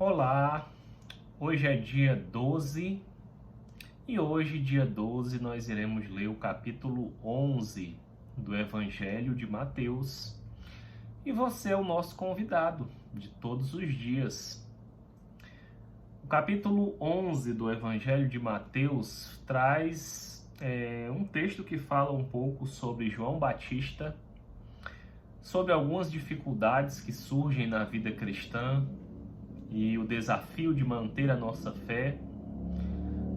Olá, hoje é dia 12 e hoje, dia 12, nós iremos ler o capítulo 11 do Evangelho de Mateus e você é o nosso convidado de todos os dias. O capítulo 11 do Evangelho de Mateus traz um texto que fala um pouco sobre João Batista, sobre algumas dificuldades que surgem na vida cristã e o desafio de manter a nossa fé,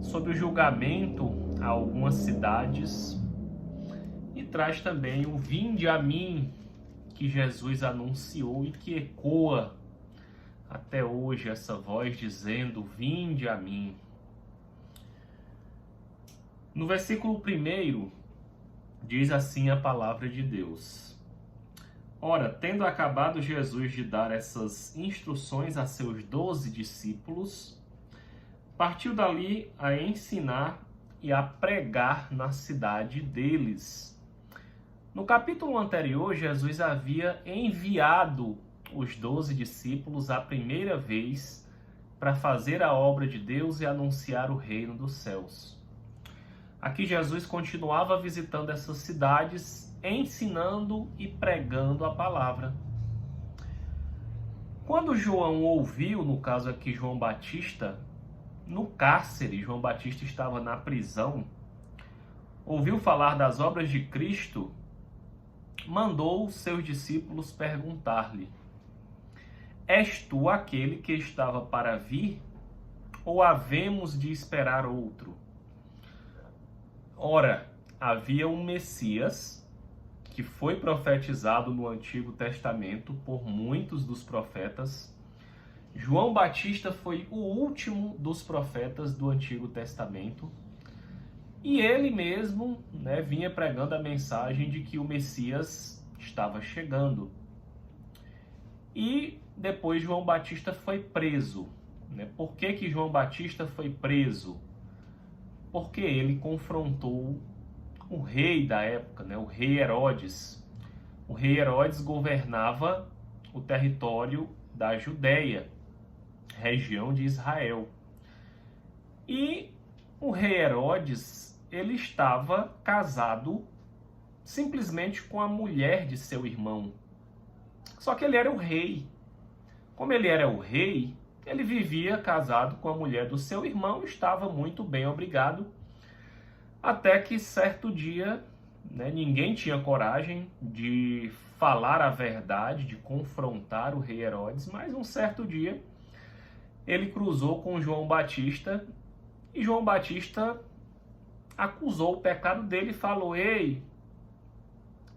sobre o julgamento a algumas cidades, e traz também o "Vinde a mim", que Jesus anunciou e que ecoa até hoje essa voz dizendo: "Vinde a mim". No versículo 1 diz assim a palavra de Deus: Ora, tendo acabado Jesus de dar essas instruções a seus 12 discípulos, partiu dali a ensinar e a pregar na cidade deles. No capítulo anterior, Jesus havia enviado os 12 discípulos a primeira vez para fazer a obra de Deus e anunciar o reino dos céus. Aqui Jesus continuava visitando essas cidades, ensinando e pregando a palavra. Quando João ouviu, no caso aqui João Batista, no cárcere, João Batista estava na prisão, ouviu falar das obras de Cristo, mandou os seus discípulos perguntar-lhe: És tu aquele que estava para vir, ou havemos de esperar outro? Ora, havia um Messias que foi profetizado no Antigo Testamento por muitos dos profetas. João Batista foi o último dos profetas do Antigo Testamento. E ele mesmo vinha pregando a mensagem de que o Messias estava chegando. E depois João Batista foi preso. Por que João Batista foi preso? Porque ele confrontou o rei da época, o rei Herodes. O rei Herodes governava o território da Judéia, região de Israel. E o rei Herodes, ele estava casado simplesmente com a mulher de seu irmão. Só que ele era o rei. Como ele era o rei, ele vivia casado com a mulher do seu irmão, estava muito bem, obrigado. Até que certo dia, ninguém tinha coragem de falar a verdade, de confrontar o rei Herodes, mas um certo dia ele cruzou com João Batista e João Batista acusou o pecado dele e falou: Ei,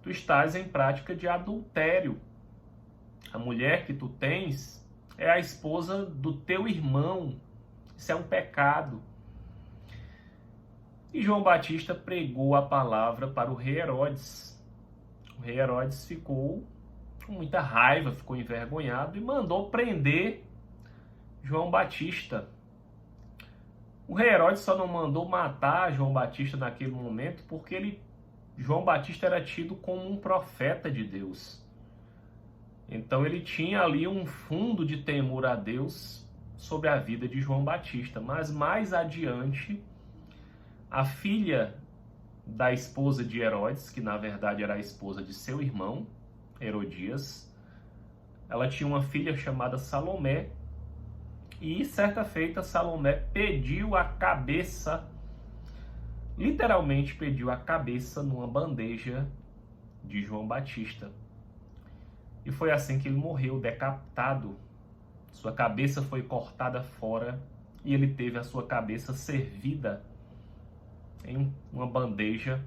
tu estás em prática de adultério. A mulher que tu tens é a esposa do teu irmão. Isso é um pecado. E João Batista pregou a palavra para o rei Herodes. O rei Herodes ficou com muita raiva, ficou envergonhado e mandou prender João Batista. O rei Herodes só não mandou matar João Batista naquele momento porque João Batista era tido como um profeta de Deus. Então ele tinha ali um fundo de temor a Deus sobre a vida de João Batista. Mas mais adiante, a filha da esposa de Herodes, que na verdade era a esposa de seu irmão, Herodias, ela tinha uma filha chamada Salomé, e certa feita Salomé pediu a cabeça, literalmente pediu a cabeça numa bandeja de João Batista. E foi assim que ele morreu, decapitado. Sua cabeça foi cortada fora e ele teve a sua cabeça servida em uma bandeja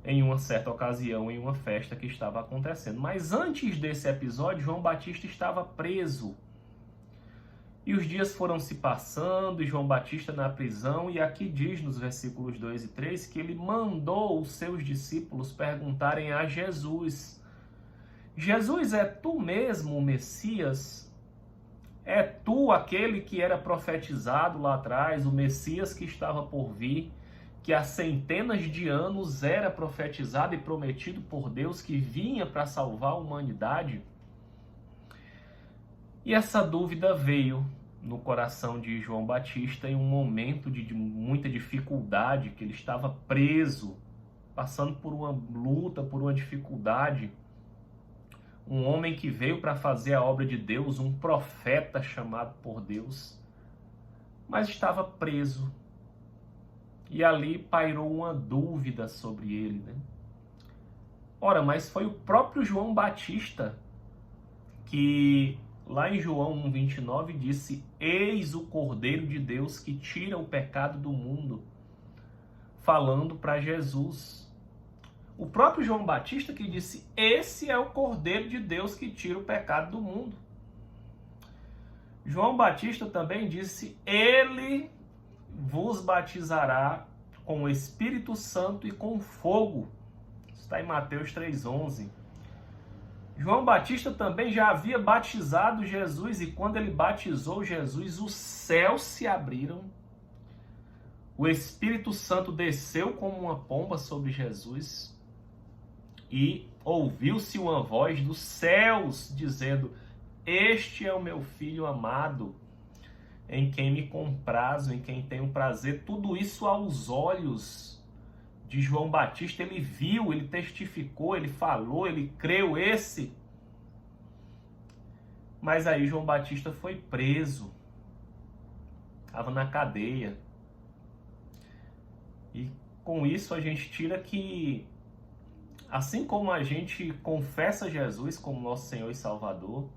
em uma certa ocasião, em uma festa que estava acontecendo. Mas antes desse episódio, João Batista estava preso. E os dias foram se passando, e João Batista na prisão, e aqui diz nos versículos 2 e 3 que ele mandou os seus discípulos perguntarem a Jesus: Jesus, é tu mesmo o Messias? É tu aquele que era profetizado lá atrás, o Messias que estava por vir, que há centenas de anos era profetizado e prometido por Deus que vinha para salvar a humanidade? E essa dúvida veio no coração de João Batista em um momento de muita dificuldade, que ele estava preso, passando por uma luta, por uma dificuldade. Um homem que veio para fazer a obra de Deus, um profeta chamado por Deus, mas estava preso. E ali pairou uma dúvida sobre ele, né? Ora, mas foi o próprio João Batista que, lá em João 1,29, disse: Eis o Cordeiro de Deus que tira o pecado do mundo, falando para Jesus. O próprio João Batista que disse: esse é o Cordeiro de Deus que tira o pecado do mundo. João Batista também disse: ele vos batizará com o Espírito Santo e com fogo. Está em Mateus 3,11. João Batista também já havia batizado Jesus, e quando ele batizou Jesus, os céus se abriram. O Espírito Santo desceu como uma pomba sobre Jesus e ouviu-se uma voz dos céus dizendo: este é o meu filho amado, em quem me comprazo, em quem tenho prazer. Tudo isso aos olhos de João Batista. Ele viu, ele testificou, ele falou, ele creu. Mas aí João Batista foi preso, estava na cadeia. E com isso a gente tira que, assim como a gente confessa Jesus como nosso Senhor e Salvador,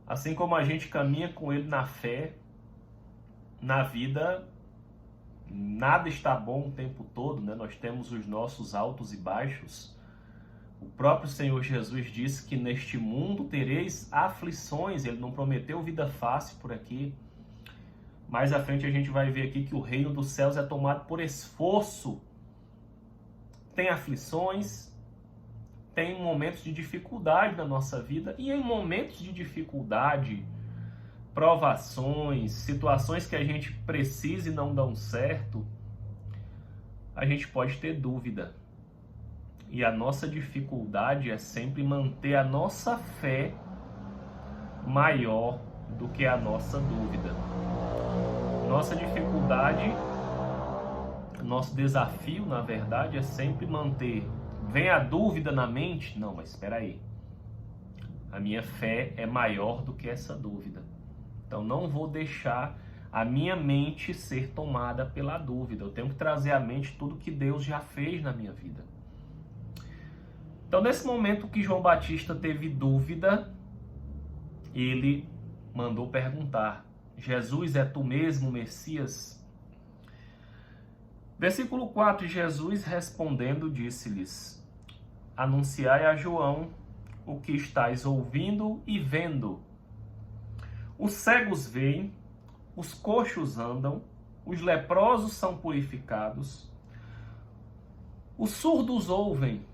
assim como a gente caminha com Ele na fé, na vida, nada está bom o tempo todo, né? Nós temos os nossos altos e baixos. O próprio Senhor Jesus disse que neste mundo tereis aflições. Ele não prometeu vida fácil por aqui. Mais à frente a gente vai ver aqui que o reino dos céus é tomado por esforço. Tem aflições, tem momentos de dificuldade na nossa vida, e em momentos de dificuldade, provações, situações que a gente precisa e não dão certo, a gente pode ter dúvida. E a nossa dificuldade é sempre manter a nossa fé maior do que a nossa dúvida. Nossa dificuldade, nosso desafio, na verdade, é sempre manter. Vem a dúvida na mente? Não, mas espera aí. A minha fé é maior do que essa dúvida. Então não vou deixar a minha mente ser tomada pela dúvida. Eu tenho que trazer à mente tudo que Deus já fez na minha vida. Então, nesse momento que João Batista teve dúvida, ele mandou perguntar: Jesus, é tu mesmo, Messias? Versículo 4, Jesus respondendo disse-lhes: anunciai a João o que estáis ouvindo e vendo. Os cegos veem, os coxos andam, os leprosos são purificados, os surdos ouvem,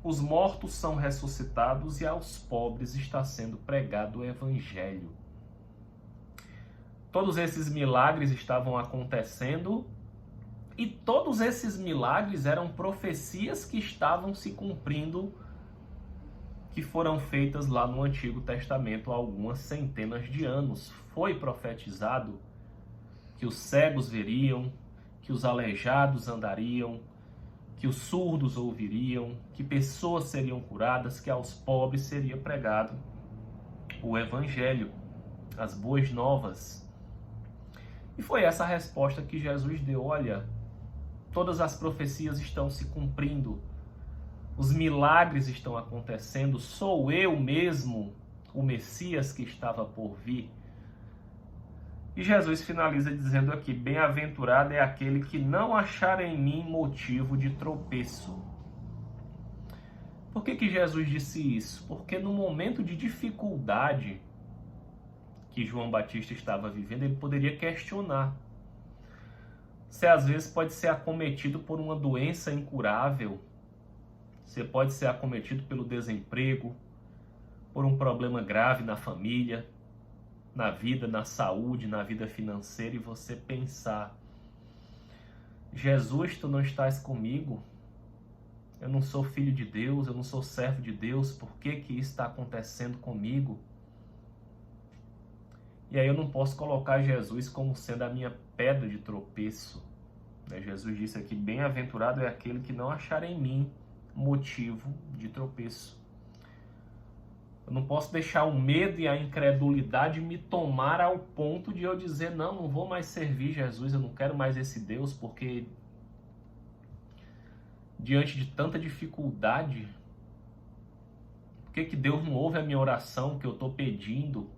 os mortos são ressuscitados e aos pobres está sendo pregado o Evangelho. Todos esses milagres estavam acontecendo e todos esses milagres eram profecias que estavam se cumprindo, que foram feitas lá no Antigo Testamento há algumas centenas de anos. Foi profetizado que os cegos veriam, que os aleijados andariam, que os surdos ouviriam, que pessoas seriam curadas, que aos pobres seria pregado o Evangelho, as boas novas. E foi essa a resposta que Jesus deu: olha, todas as profecias estão se cumprindo, os milagres estão acontecendo, sou eu mesmo o Messias que estava por vir. E Jesus finaliza dizendo aqui: bem-aventurado é aquele que não achar em mim motivo de tropeço. Por que Jesus disse isso? Porque no momento de dificuldade que João Batista estava vivendo, ele poderia questionar. Você às vezes pode ser acometido por uma doença incurável, você pode ser acometido pelo desemprego, por um problema grave na família, na vida, na saúde, na vida financeira, e você pensar: Jesus, tu não estás comigo? Eu não sou filho de Deus, eu não sou servo de Deus, por que isso está acontecendo comigo? E aí eu não posso colocar Jesus como sendo a minha pedra de tropeço. Jesus disse aqui, bem-aventurado é aquele que não achar em mim motivo de tropeço. Eu não posso deixar o medo e a incredulidade me tomar ao ponto de eu dizer, não vou mais servir Jesus, eu não quero mais esse Deus, porque diante de tanta dificuldade, por que Deus não ouve a minha oração que eu estou pedindo?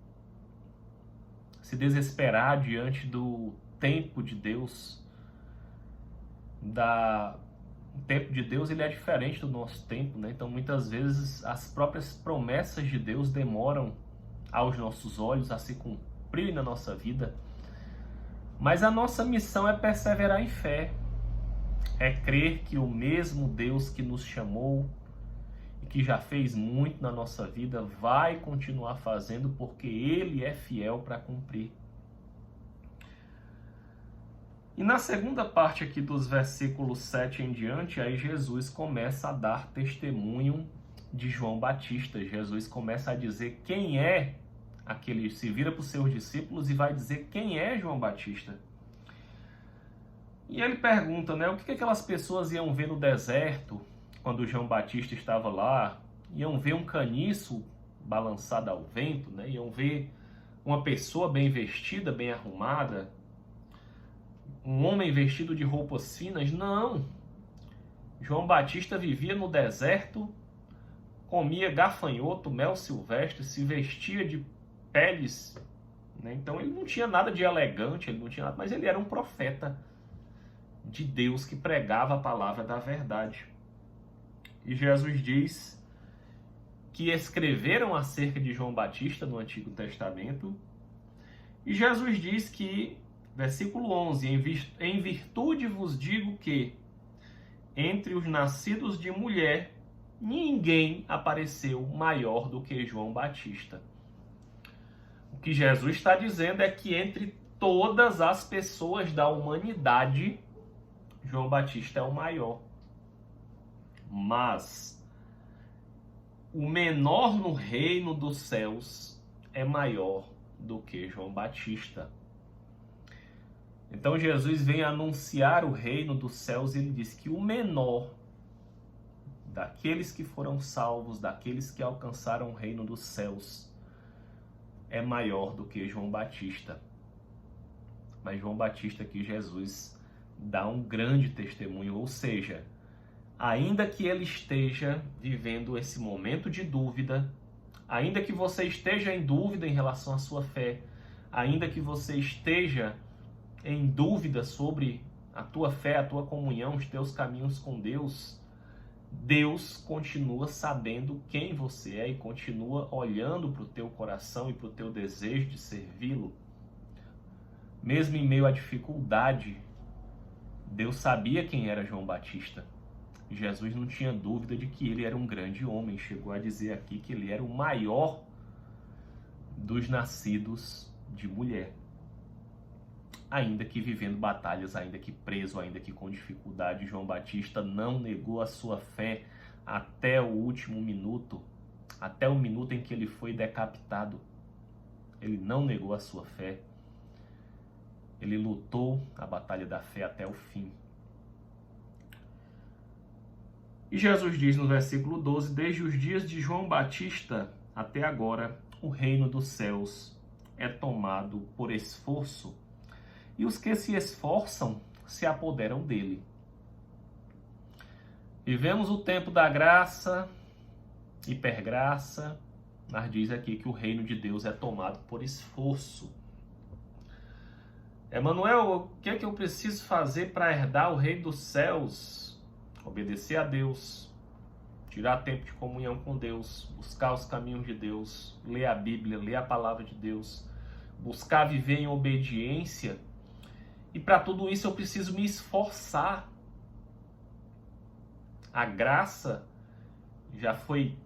Se desesperar diante do tempo de Deus, o tempo de Deus ele é diferente do nosso tempo, né? Então muitas vezes as próprias promessas de Deus demoram aos nossos olhos a se cumprirem na nossa vida. Mas a nossa missão é perseverar em fé, é crer que o mesmo Deus que nos chamou e que já fez muito na nossa vida vai continuar fazendo, porque Ele é fiel para cumprir. E na segunda parte aqui dos versículos 7 em diante, aí Jesus começa a dar testemunho de João Batista. Jesus começa a dizer quem é aquele, se vira para os seus discípulos e vai dizer quem é João Batista. E ele pergunta, né, o que aquelas pessoas iam ver no deserto, quando João Batista estava lá? Iam ver um caniço balançado ao vento, né? Iam ver uma pessoa bem vestida, bem arrumada, um homem vestido de roupas finas? Não. João Batista vivia no deserto, comia gafanhoto, mel silvestre, se vestia de peles, né? Então ele não tinha nada de elegante, ele não tinha nada, mas ele era um profeta de Deus que pregava a palavra da verdade. E Jesus diz que escreveram acerca de João Batista no Antigo Testamento. E Jesus diz que, versículo 11, em virtude vos digo que entre os nascidos de mulher ninguém apareceu maior do que João Batista. O que Jesus está dizendo é que entre todas as pessoas da humanidade, João Batista é o maior. Mas o menor no reino dos céus é maior do que João Batista. Então Jesus vem anunciar o reino dos céus e ele diz que o menor daqueles que foram salvos, daqueles que alcançaram o reino dos céus, é maior do que João Batista. Mas João Batista aqui, Jesus dá um grande testemunho, ou seja, ainda que ele esteja vivendo esse momento de dúvida, ainda que você esteja em dúvida em relação à sua fé, ainda que você esteja em dúvida sobre a tua fé, a tua comunhão, os teus caminhos com Deus, Deus continua sabendo quem você é e continua olhando para o teu coração e para o teu desejo de servi-lo. Mesmo em meio à dificuldade, Deus sabia quem era João Batista. Jesus não tinha dúvida de que ele era um grande homem. Chegou a dizer aqui que ele era o maior dos nascidos de mulher. Ainda que vivendo batalhas, ainda que preso, ainda que com dificuldade, João Batista não negou a sua fé até o último minuto, até o minuto em que ele foi decapitado. Ele não negou a sua fé. Ele lutou a batalha da fé até o fim. E Jesus diz no versículo 12, desde os dias de João Batista até agora, o reino dos céus é tomado por esforço, e os que se esforçam se apoderam dele. Vivemos o tempo da graça, hipergraça, mas diz aqui que o reino de Deus é tomado por esforço. Emanuel, o que é que eu preciso fazer para herdar o reino dos céus? Obedecer a Deus, tirar tempo de comunhão com Deus, buscar os caminhos de Deus, ler a Bíblia, ler a palavra de Deus, buscar viver em obediência. E para tudo isso eu preciso me esforçar. A graça já foi,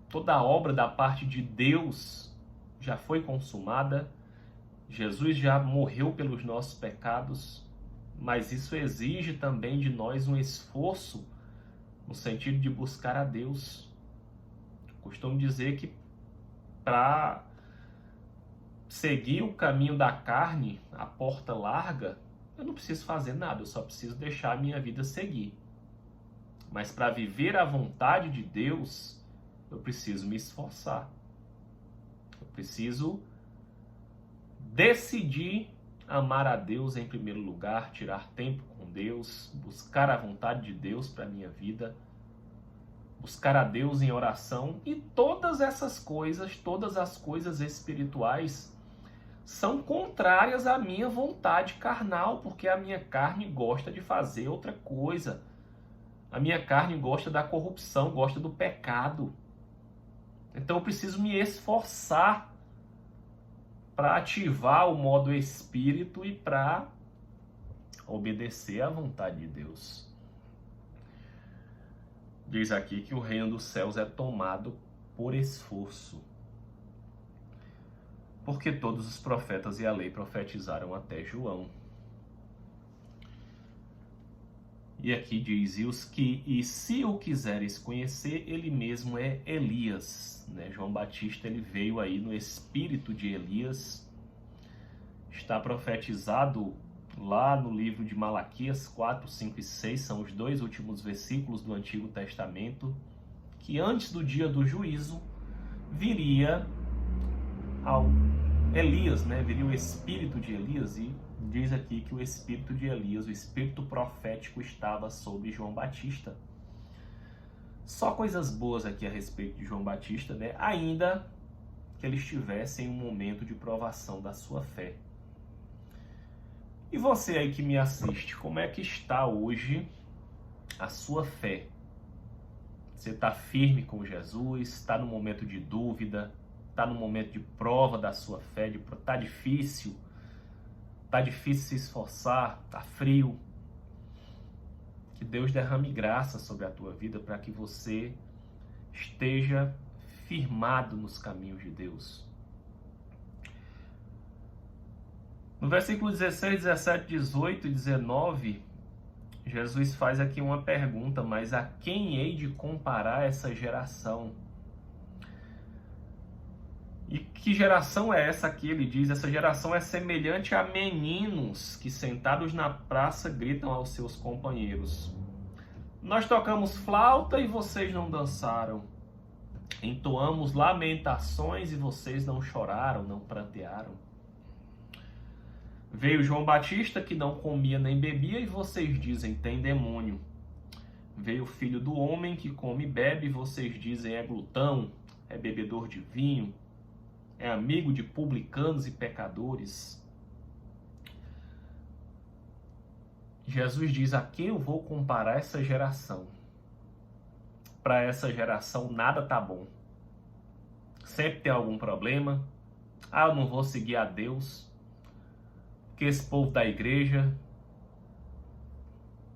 toda a obra da parte de Deus já foi consumada. Jesus já morreu pelos nossos pecados, mas isso exige também de nós um esforço no sentido de buscar a Deus. Eu costumo dizer que para seguir o caminho da carne, a porta larga, eu não preciso fazer nada, eu só preciso deixar a minha vida seguir. Mas para viver a vontade de Deus, eu preciso me esforçar. Eu preciso decidir amar a Deus em primeiro lugar, tirar tempo com Deus, buscar a vontade de Deus para a minha vida, buscar a Deus em oração, e todas essas coisas, todas as coisas espirituais, são contrárias à minha vontade carnal, porque a minha carne gosta de fazer outra coisa. A minha carne gosta da corrupção, gosta do pecado. Então eu preciso me esforçar para ativar o modo espírito e para obedecer à vontade de Deus. Diz aqui que o reino dos céus é tomado por esforço, porque todos os profetas e a lei profetizaram até João. E aqui diz, e se o quiseres conhecer, ele mesmo é Elias. Né? João Batista ele veio aí no espírito de Elias. Está profetizado lá no livro de Malaquias 4, 5 e 6, são os dois últimos versículos do Antigo Testamento, que antes do dia do juízo viria ao Elias, né? Viria o espírito de Elias, e diz aqui que o espírito de Elias, o espírito profético, estava sobre João Batista. Só coisas boas aqui a respeito de João Batista, né? Ainda que ele estivesse em um momento de provação da sua fé. E você aí que me assiste, como é que está hoje a sua fé? Você está firme com Jesus? Está no momento de dúvida? Está no momento de prova da sua fé? Está difícil? Está difícil se esforçar? Está frio? Que Deus derrame graça sobre a tua vida para que você esteja firmado nos caminhos de Deus. No versículo 16, 17, 18 e 19, Jesus faz aqui uma pergunta: mas a quem hei de comparar essa geração? E que geração é essa aqui? Ele diz, essa geração é semelhante a meninos que sentados na praça gritam aos seus companheiros: nós tocamos flauta e vocês não dançaram. Entoamos lamentações e vocês não choraram, não prantearam. Veio João Batista, que não comia nem bebia, e vocês dizem, tem demônio. Veio o Filho do Homem, que come e bebe, e vocês dizem, é glutão, é bebedor de vinho, é amigo de publicanos e pecadores. Jesus diz, a quem eu vou comparar essa geração? Para essa geração nada tá bom. Sempre tem algum problema. Ah, eu não vou seguir a Deus. Que esse povo da igreja,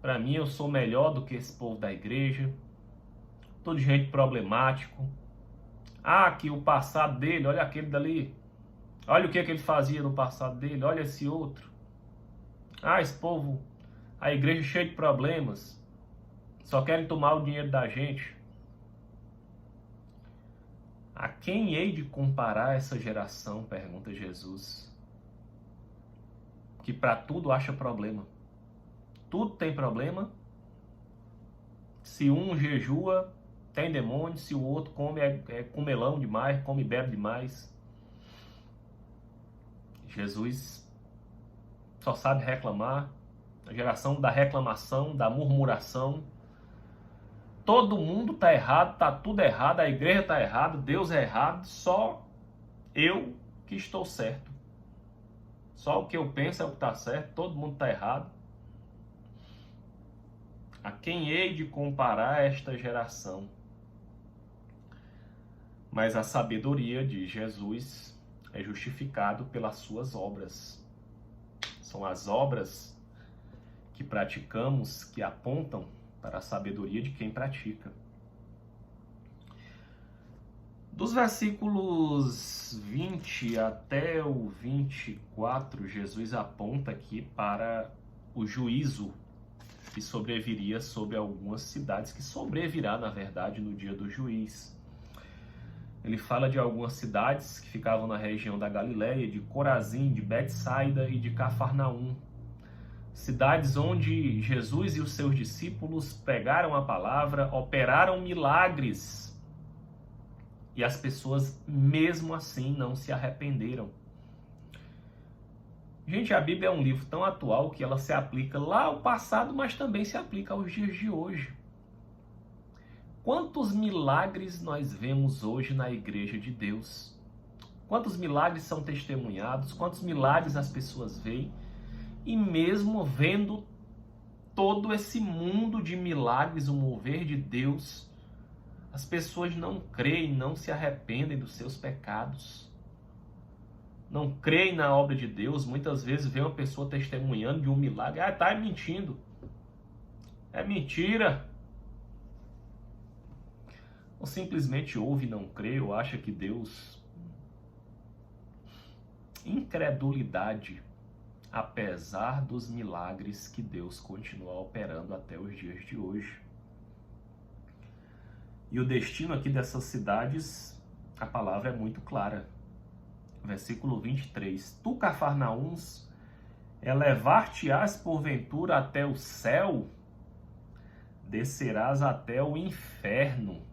para mim eu sou melhor do que esse povo da igreja. Tudo gente problemático. Ah, que o passado dele, olha aquele dali. Olha o que ele fazia no passado dele, olha esse outro. Ah, esse povo, a igreja cheia de problemas. Só querem tomar o dinheiro da gente. A quem hei de comparar essa geração? Pergunta Jesus. Que para tudo acha problema. Tudo tem problema. Se um jejua, tem demônio. Se o outro come, é comelão demais, come e bebe demais. Jesus só sabe reclamar. A geração da reclamação, da murmuração. Todo mundo está errado, está tudo errado, a igreja está errada, Deus é errado, só eu que estou certo. Só o que eu penso é o que está certo, todo mundo está errado. A quem hei de comparar esta geração? Mas a sabedoria de Jesus é justificado pelas suas obras. São as obras que praticamos que apontam para a sabedoria de quem pratica. Dos versículos 20 até o 24, Jesus aponta aqui para o juízo que sobreviria sobre algumas cidades, que sobrevirá, na verdade, no dia do juiz. Ele fala de algumas cidades que ficavam na região da Galileia, de Corazim, de Betsaida e de Cafarnaum. Cidades onde Jesus e os seus discípulos pregaram a palavra, operaram milagres. E as pessoas, mesmo assim, não se arrependeram. Gente, a Bíblia é um livro tão atual que ela se aplica lá ao passado, mas também se aplica aos dias de hoje. Quantos milagres nós vemos hoje na Igreja de Deus? Quantos milagres são testemunhados? Quantos milagres as pessoas veem? E mesmo vendo todo esse mundo de milagres, o mover de Deus, as pessoas não creem, não se arrependem dos seus pecados. Não creem na obra de Deus. Muitas vezes vê uma pessoa testemunhando de um milagre. Ah, tá mentindo. É mentira. Ou simplesmente ouve e não crê, ou acha que Deus... Incredulidade, apesar dos milagres que Deus continua operando até os dias de hoje. E o destino aqui dessas cidades, a palavra é muito clara. Versículo 23. Tu, Cafarnaúns, elevar-te-ás porventura até o céu, descerás até o inferno.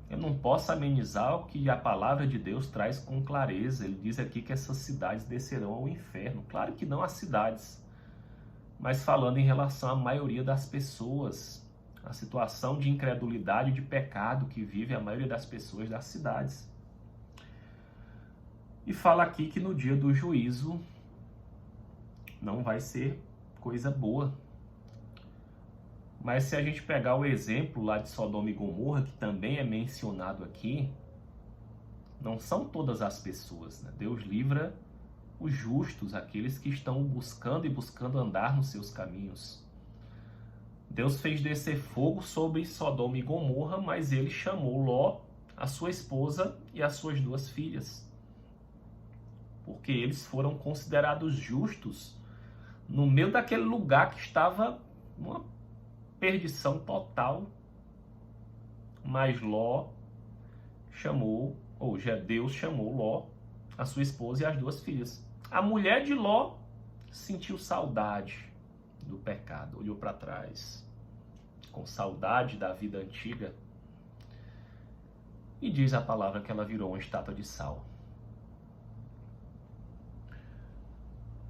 Eu não posso amenizar o que a palavra de Deus traz com clareza. Ele diz aqui que essas cidades descerão ao inferno. Claro que não as cidades, mas falando em relação à maioria das pessoas, a situação de incredulidade e de pecado que vive a maioria das pessoas das cidades. E fala aqui que no dia do juízo não vai ser coisa boa. Mas se a gente pegar o exemplo lá de Sodoma e Gomorra, que também é mencionado aqui, não são todas as pessoas, né? Deus livra os justos, aqueles que estão buscando andar nos seus caminhos. Deus fez descer fogo sobre Sodoma e Gomorra, mas ele chamou Ló, a sua esposa e as suas 2 filhas. Porque eles foram considerados justos no meio daquele lugar que estava numa perdição total. Mas Ló chamou, ou já Deus chamou Ló, a sua esposa e as 2 filhas. A mulher de Ló sentiu saudade do pecado, olhou para trás com saudade da vida antiga. E diz a palavra que ela virou uma estátua de sal.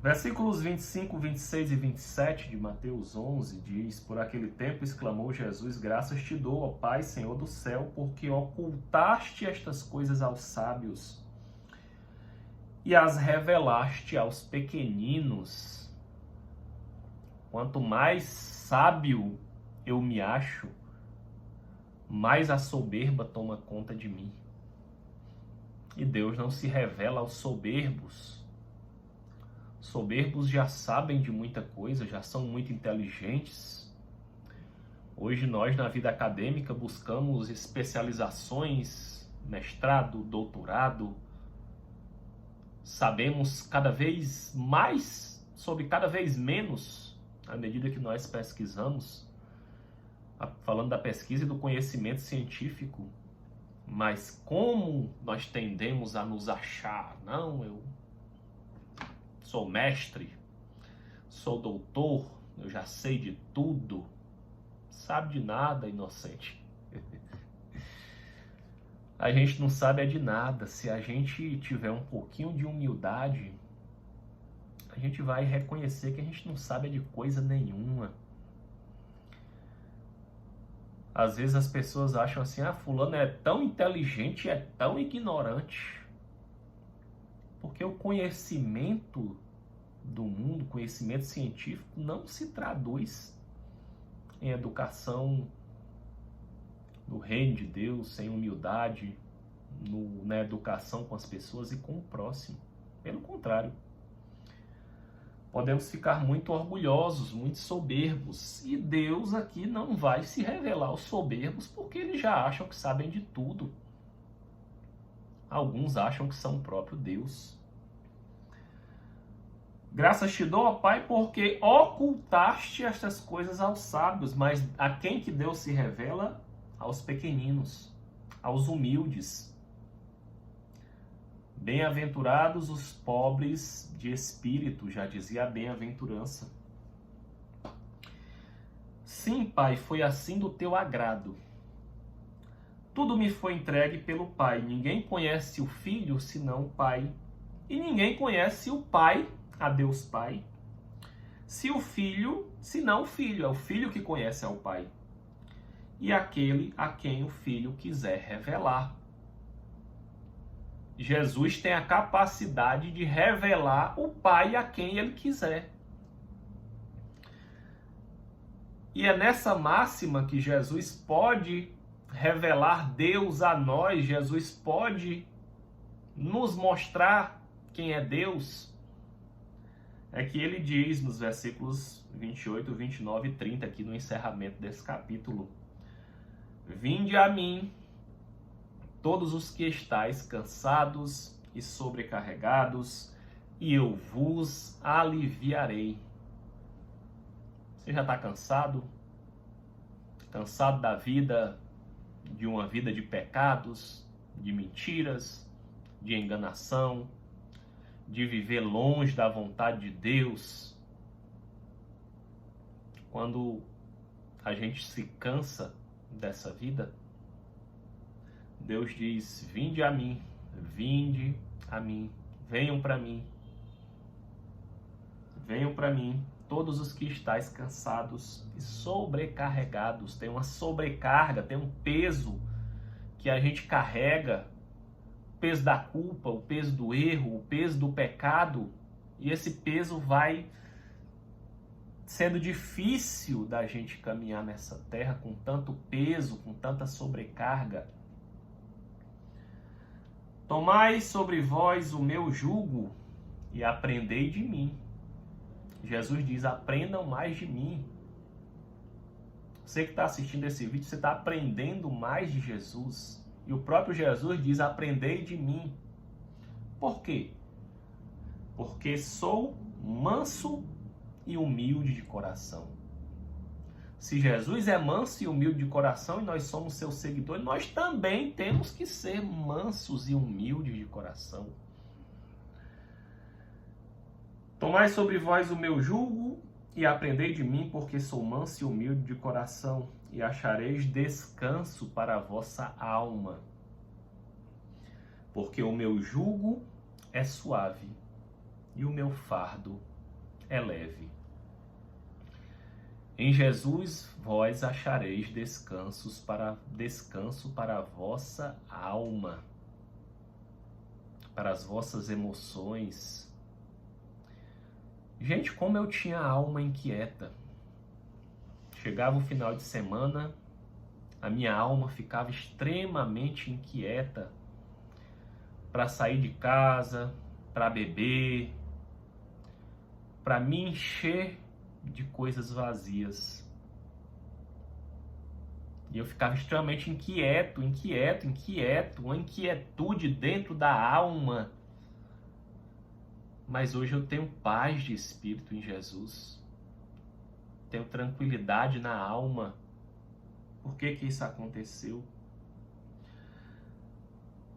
Versículos 25, 26 e 27 de Mateus 11 diz: Por aquele tempo exclamou Jesus, graças te dou, ó Pai, Senhor do céu, porque ocultaste estas coisas aos sábios e as revelaste aos pequeninos. Quanto mais sábio eu me acho, mais a soberba toma conta de mim. E Deus não se revela aos soberbos. Soberbos já sabem de muita coisa, já são muito inteligentes. Hoje nós, na vida acadêmica, buscamos especializações, mestrado, doutorado. Sabemos cada vez mais sobre cada vez menos à medida que nós pesquisamos. Falando da pesquisa e do conhecimento científico. Mas como nós tendemos a nos achar? Não, eu sou mestre, sou doutor, eu já sei de tudo. Sabe de nada, inocente. A gente não sabe é de nada. Se a gente tiver um pouquinho de humildade, a gente vai reconhecer que a gente não sabe de coisa nenhuma. Às vezes as pessoas acham assim, fulano é tão inteligente e é tão ignorante. Porque o conhecimento do mundo, conhecimento científico, não se traduz em educação no reino de Deus, sem humildade, na educação com as pessoas e com o próximo. Pelo contrário. Podemos ficar muito orgulhosos, muito soberbos. E Deus aqui não vai se revelar aos soberbos porque eles já acham que sabem de tudo. Alguns acham que são o próprio Deus. Graças te dou, ó Pai, porque ocultaste estas coisas aos sábios, mas a quem que Deus se revela? Aos pequeninos, aos humildes. Bem-aventurados os pobres de espírito, já dizia a bem-aventurança. Sim, Pai, foi assim do teu agrado. Tudo me foi entregue pelo Pai. Ninguém conhece o Filho senão o Pai. E ninguém conhece o Pai, a Deus Pai, senão o Filho. É o Filho que conhece ao Pai. E aquele a quem o Filho quiser revelar. Jesus tem a capacidade de revelar o Pai a quem ele quiser. E é nessa máxima que Jesus pode revelar Deus a nós, Jesus pode nos mostrar quem é Deus. É que ele diz nos versículos 28, 29 e 30, aqui no encerramento desse capítulo: Vinde a mim, todos os que estáis cansados e sobrecarregados, e eu vos aliviarei. Você já está cansado? Cansado da vida, de uma vida de pecados, de mentiras, de enganação, de viver longe da vontade de Deus? Quando a gente se cansa dessa vida, Deus diz: vinde a mim, venham para mim, todos os que estáis cansados e sobrecarregados. Tem uma sobrecarga, tem um peso que a gente carrega, o peso da culpa, o peso do erro, o peso do pecado, e esse peso vai sendo difícil da gente caminhar nessa terra com tanto peso, com tanta sobrecarga. Tomai sobre vós o meu jugo e aprendei de mim. Jesus diz: aprendam mais de mim. Você que está assistindo esse vídeo, você está aprendendo mais de Jesus. E o próprio Jesus diz: aprendei de mim. Por quê? Porque sou manso e humilde de coração. Se Jesus é manso e humilde de coração e nós somos seus seguidores, nós também temos que ser mansos e humildes de coração. Tomai sobre vós o meu jugo e aprendei de mim, porque sou manso e humilde de coração, e achareis descanso para a vossa alma. Porque o meu jugo é suave e o meu fardo é leve. Em Jesus vós achareis descanso para a vossa alma, para as vossas emoções. Gente, como eu tinha a alma inquieta. Chegava o final de semana, a minha alma ficava extremamente inquieta para sair de casa, para beber, para me encher de coisas vazias. E eu ficava extremamente inquieto, uma inquietude dentro da alma. Mas hoje eu tenho paz de espírito em Jesus. Tenho tranquilidade na alma. Por que isso aconteceu?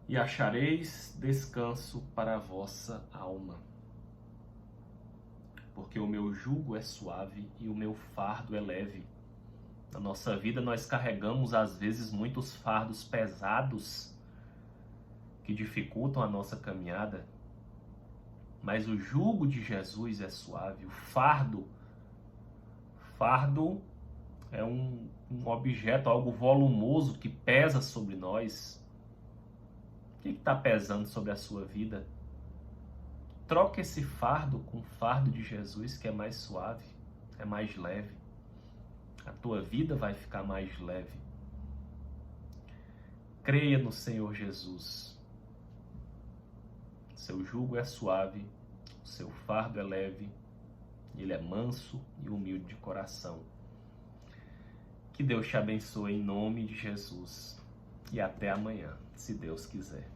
E achareis descanso para a vossa alma. Porque o meu jugo é suave e o meu fardo é leve. Na nossa vida nós carregamos às vezes muitos fardos pesados que dificultam a nossa caminhada. Mas o jugo de Jesus é suave. O fardo é um objeto, algo volumoso que pesa sobre nós. O que está pesando sobre a sua vida? Troca esse fardo com o fardo de Jesus, que é mais suave, é mais leve. A tua vida vai ficar mais leve. Creia no Senhor Jesus. Seu jugo é suave, o seu fardo é leve, ele é manso e humilde de coração. Que Deus te abençoe em nome de Jesus. E até amanhã, se Deus quiser.